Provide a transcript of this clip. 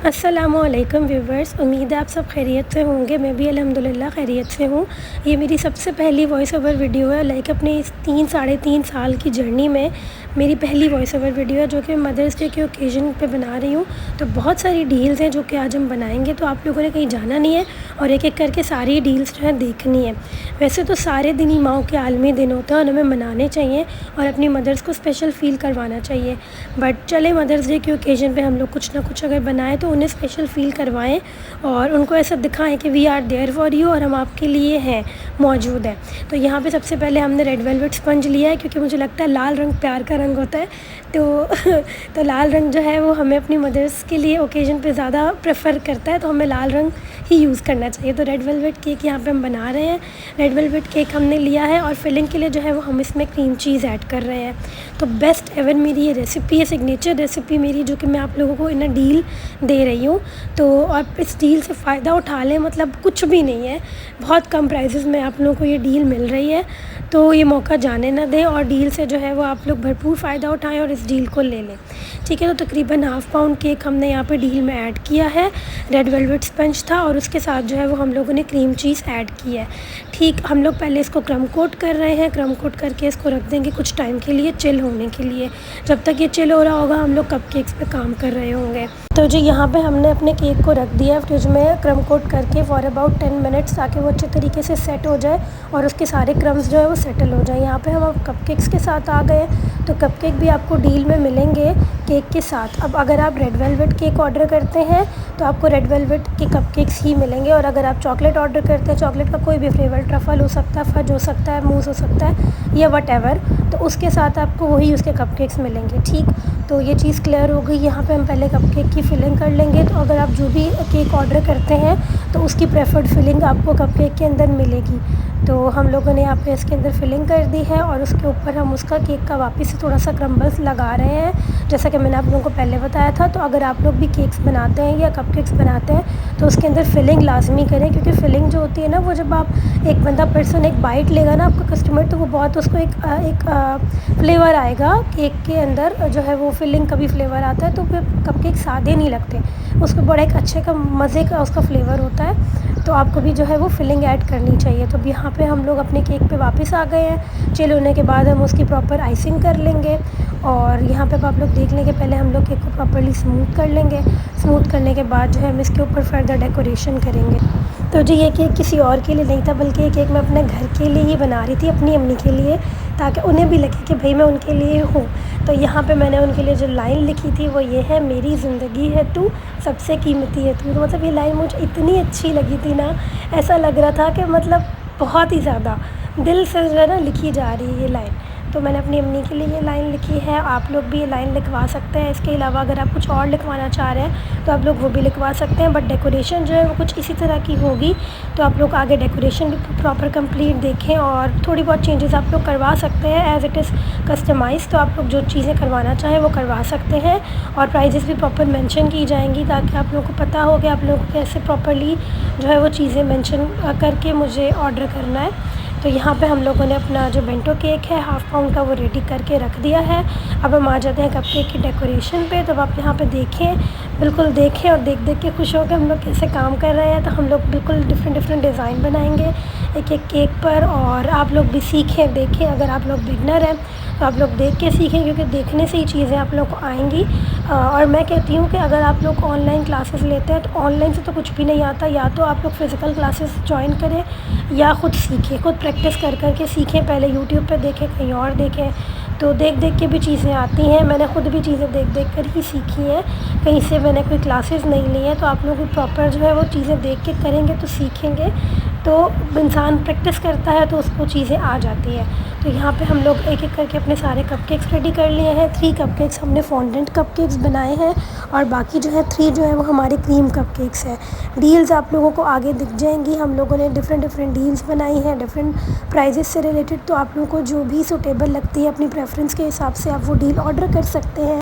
अस्सलामुअलैकुम व्यूवर्स, उम्मीद है आप सब खैरियत से होंगे। मैं भी अल्हम्दुलिल्लाह खैरियत से हूँ। ये मेरी सबसे पहली वॉइस ओवर वीडियो है। अपने इस 3 साढ़े 3 साल की जर्नी में मेरी पहली वॉइस ओवर वीडियो है, जो कि मदर्स डे के ओकेज़न पे बना रही हूँ। तो बहुत सारी डील्स हैं जो कि आज हम बनाएंगे, तो आप लोगों ने कहीं जाना नहीं है और एक एक करके सारी डील्स जो है देखनी है। वैसे तो सारे दिन ही माँओं के आलमी दिन होता है और हमें मनाने चाहिए और अपनी मदर्स को स्पेशल फ़ील करवाना चाहिए। बट चले मदर्स डे के ओकेज़न पे हम लोग कुछ ना कुछ अगर बनाएं तो उन्हें स्पेशल फ़ील करवाएं और उनको ऐसा दिखाएं कि we are there for you और हम आपके लिए हैं, मौजूद हैं। तो यहाँ पे सबसे पहले हमने रेड वेलवेट स्पंज लिया है, क्योंकि मुझे लगता है लाल रंग प्यार का रंग होता है। तो तो लाल रंग जो है वो हमें अपनी मदर्स के लिए ओकेज़न पे ज़्यादा प्रेफर करता है, तो हमें लाल रंग ही यूज़ करना चाहिए। तो रेड वेलवेट केक यहाँ पे हम बना रहे हैं। रेड वेलवेट केक हमने लिया है और फिलिंग के लिए जो है वो हम इसमें क्रीम चीज़ ऐड कर रहे हैं। तो बेस्ट एवर मेरी ये रेसिपी है, सिग्नेचर रेसिपी मेरी, जो कि मैं आप लोगों को इन अ डील दे रही हूँ। तो आप इस डील से फ़ायदा उठा लें, मतलब कुछ भी नहीं है, बहुत कम प्राइसेस में आप लोगों को ये डील मिल रही है। तो ये मौका जाने ना दें और डील से जो है वो आप लोग भरपूर फ़ायदा उठाएं और इस डील को ले लें। ठीक है, तो तकरीबन हाफ़ पाउंड केक हमने यहाँ पे डील में ऐड किया है। रेड वेलवेट स्पंज था और उसके साथ जो है वो हम लोगों ने क्रीम चीज़ ऐड की है। ठीक, हम लोग पहले इसको क्रम कोट कर रहे हैं। क्रम कोट करके इसको रख देंगे कुछ टाइम के लिए चिल होने के लिए। जब तक ये चिल हो रहा होगा हम लोग कपकेक्स पे काम कर रहे होंगे। तो जी यहाँ पे हमने अपने केक को रख दिया फ्रिज में क्रम कोट करके फॉर अबाउट 10 मिनट्स, ताकि वो अच्छे तरीके से सेट हो जाए और उसके सारे क्रम्स जो है वो सेटल हो जाए। यहाँ पे हम अब कपकेक्स के साथ आ गए। तो कपकेक भी आपको डील में मिलेंगे केक के साथ। अब अगर आप रेड वेलवेट केक ऑर्डर करते हैं तो आपको रेड वेलवेट के कपकेक्स ही मिलेंगे, और अगर आप चॉकलेट ऑर्डर करते हैं, चॉकलेट का कोई भी फ्लेवर, ट्रफल हो सकता है, फज हो सकता है, मूस हो सकता है या वटेवर, तो उसके साथ आपको वही उसके कपकेक्स मिलेंगे। ठीक, तो ये चीज़ क्लियर हो गई। यहाँ पे हम पहले कपकेक की फिलिंग कर लेंगे। तो अगर आप जो भी केक ऑर्डर करते हैं तो उसकी प्रेफर्ड फिलिंग आपको कपकेक के अंदर मिलेगी। तो हम लोगों ने यहाँ पे इसके अंदर फिलिंग कर दी है और उसके ऊपर हम उसका केक का वापस से थोड़ा सा क्रम्बल्स लगा रहे हैं, जैसा कि मैंने आप लोगों को पहले बताया था। तो अगर आप लोग भी केक्स बनाते हैं या कपकेक्स बनाते हैं तो उसके अंदर फिलिंग लाजमी करें, क्योंकि फिलिंग जो होती है ना, वो जब आप एक बंदा पर्सन एक बाइट लेगा ना, आपका कस्टमर, तो वो बहुत उसको एक फ्लेवर आएगा केक के अंदर, जो है वो फिलिंग का भी फ्लेवर आता है। तो फिर कपकेक सादे नहीं लगते, उसको बड़ा एक अच्छे का मज़े का उसका फ्लेवर होता है। तो आपको भी जो है वो फिलिंग ऐड करनी चाहिए। तो अब यहाँ पे हम लोग अपने केक पे वापस आ गए हैं। चिल होने के बाद हम उसकी प्रॉपर आइसिंग कर लेंगे और यहाँ पे आप लोग देख लेंगे, पहले हम लोग केक को प्रॉपर्ली स्मूथ कर लेंगे। स्मूथ करने के बाद जो है हम इसके ऊपर फर्दर डेकोरेशन करेंगे। तो जी ये केक किसी और के लिए नहीं था, बल्कि ये केक मैं अपने घर के लिए ही बना रही थी, अपनी अम्मी के लिए, ताकि उन्हें भी लगे कि भाई मैं उनके लिए हूँ। तो यहाँ पे मैंने उनके लिए जो लाइन लिखी थी वो ये है, मेरी ज़िंदगी है तू, सबसे कीमती है तू। तो मतलब ये लाइन मुझे इतनी अच्छी लगी थी ना, ऐसा लग रहा था कि मतलब बहुत ही ज़्यादा दिल से जो है ना लिखी जा रही है ये लाइन। तो मैंने अपनी अम्मी के लिए ये लाइन लिखी है। आप लोग भी ये लाइन लिखवा सकते हैं। इसके अलावा अगर आप कुछ और लिखवाना चाह रहे हैं तो आप लोग वो भी लिखवा सकते हैं, बट डेकोरेशन जो है वो कुछ इसी तरह की होगी। तो आप लोग आगे डेकोरेशन भी प्रॉपर कंप्लीट देखें और थोड़ी बहुत चेंजेस आप लोग करवा सकते हैं एज़ इट इज़ कस्टमाइज़। तो आप लोग जो चीज़ें करवाना चाहें वो करवा सकते हैं और प्राइजेस भी प्रॉपर मेंशन की जाएंगी, ताकि आप लोगों को पता हो कि आप लोगों को कैसे प्रॉपरली जो है वो चीज़ें मेंशन करके मुझे ऑर्डर करना है। तो यहाँ पे हम लोगों ने अपना जो बेंटो केक है हाफ़ पाउंड का वो रेडी करके रख दिया है। अब हम आ जाते हैं कपकेक की डेकोरेशन पे। तो आप यहाँ पे देखें, बिल्कुल देखें और देख देख के खुश हो के हम लोग कैसे काम कर रहे हैं। तो हम लोग बिल्कुल डिफरेंट डिज़ाइन बनाएंगे एक एक केक पर, और आप लोग भी सीखें, देखें। अगर आप लोग बिगनर हैं तो आप लोग देख के सीखें, क्योंकि देखने से ही चीज़ें आप लोग को आएंगी। और मैं कहती हूँ कि अगर आप लोग ऑनलाइन क्लासेस लेते हैं तो ऑनलाइन से तो कुछ भी नहीं आता, या तो आप लोग फ़िज़िकल क्लासेस ज्वाइन करें या ख़ुद सीखें, खुद प्रैक्टिस कर कर के सीखें। पहले यूट्यूब पे देखें, कहीं और देखें, तो देख देख के भी चीज़ें आती हैं। मैंने ख़ुद भी चीज़ें देख देख कर ही सीखी हैं, कहीं से मैंने कोई क्लासेस नहीं ली हैं। तो आप लोग प्रॉपर जो है वो चीज़ें देख के करेंगे तो सीखेंगे। तो इंसान प्रैक्टिस करता है तो उसको चीज़ें आ जाती है। तो यहाँ पे हम लोग एक एक करके अपने सारे कपकेक्स रेडी कर लिए हैं। 3 कपकेक्स हमने फॉन्डेंट कपकेक्स बनाए हैं और बाकी जो है 3 जो है वो हमारे क्रीम कपकेक्स हैं। डील्स आप लोगों को आगे दिख जाएंगी। हम लोगों ने डिफरेंट डील्स बनाई हैं डिफरेंट प्राइजेस से रिलेटेड। तो आप लोगों को जो भी सूटेबल लगती है अपनी प्रेफरेंस के हिसाब से आप वो डील ऑर्डर कर सकते हैं।